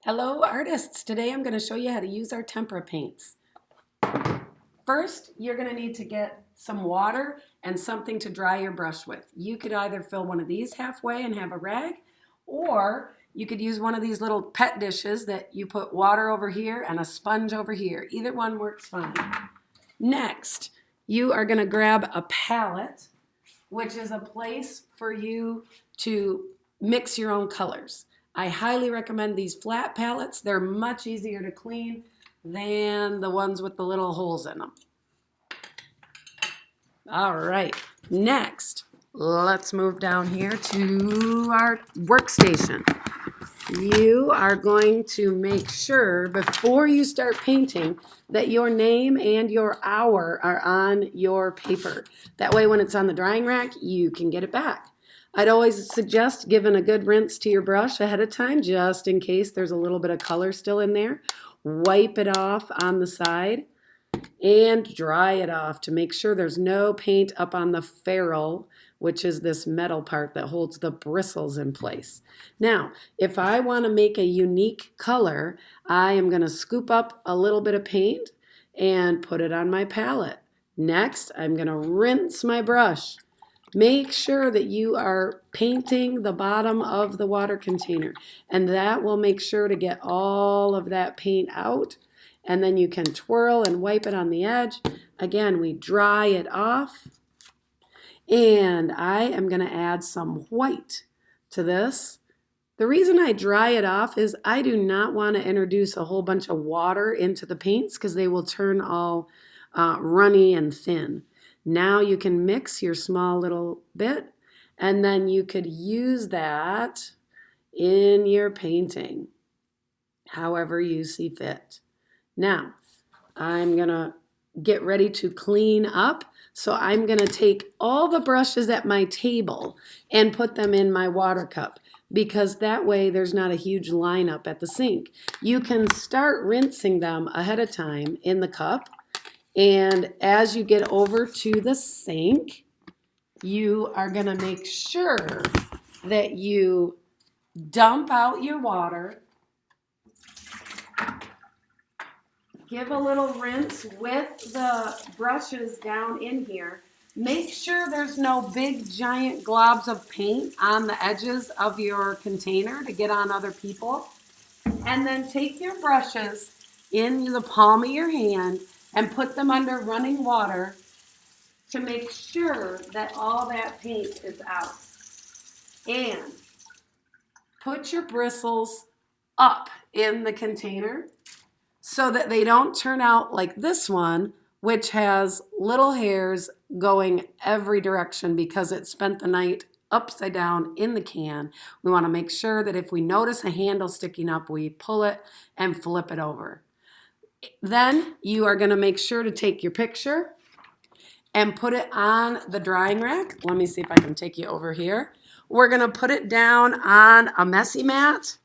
Hello artists! Today I'm going to show you how to use our tempera paints. First, you're going to need to get some water and something to dry your brush with. You could either fill one of these halfway and have a rag, or you could use one of these little pet dishes that you put water over here and a sponge over here. Either one works fine. Next, you are going to grab a palette, which is a place for you to mix your own colors. I highly recommend these flat palettes. They're much easier to clean than the ones with the little holes in them. All right, next, let's move down here to our workstation. You are going to make sure before you start painting that your name and your hour are on your paper. That way when it's on the drying rack, you can get it back. I'd always suggest giving a good rinse to your brush ahead of time, just in case there's a little bit of color still in there. Wipe it off on the side and dry it off to make sure there's no paint up on the ferrule, which is this metal part that holds the bristles in place. Now, if I want to make a unique color, I am going to scoop up a little bit of paint and put it on my palette. Next, I'm going to rinse my brush. Make sure that you are painting the bottom of the water container, and that will make sure to get all of that paint out. And then you can twirl and wipe it on the edge. Again, we dry it off. And I am going to add some white to this. The reason I dry it off is I do not want to introduce a whole bunch of water into the paints because they will turn all runny and thin. Now you can mix your small little bit, and then you could use that in your painting however you see fit. Now, I'm going to get ready to clean up. So I'm going to take all the brushes at my table and put them in my water cup, because that way there's not a huge lineup at the sink. You can start rinsing them ahead of time in the cup. And as you get over to the sink, you are going to make sure that you dump out your water. Give a little rinse with the brushes down in here. Make sure there's no big giant globs of paint on the edges of your container to get on other people. And then take your brushes in the palm of your hand and put them under running water to make sure that all that paint is out. And put your bristles up in the container so that they don't turn out like this one, which has little hairs going every direction because it spent the night upside down in the can. We want to make sure that if we notice a handle sticking up, we pull it and flip it over. Then you are going to make sure to take your picture and put it on the drying rack. Let me see if I can take you over here. We're going to put it down on a messy mat,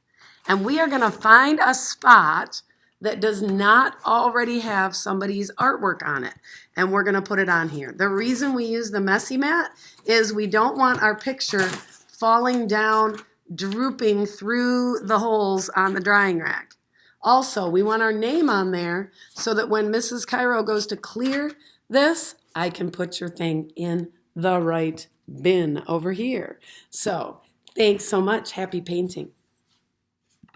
and we are going to find a spot that does not already have somebody's artwork on it, and we're going to put it on here. The reason we use the messy mat is we don't want our picture falling down, drooping through the holes on the drying rack. Also, we want our name on there so that when Mrs. Cairo goes to clear this, I can put your thing in the right bin over here. So, thanks so much. Happy painting.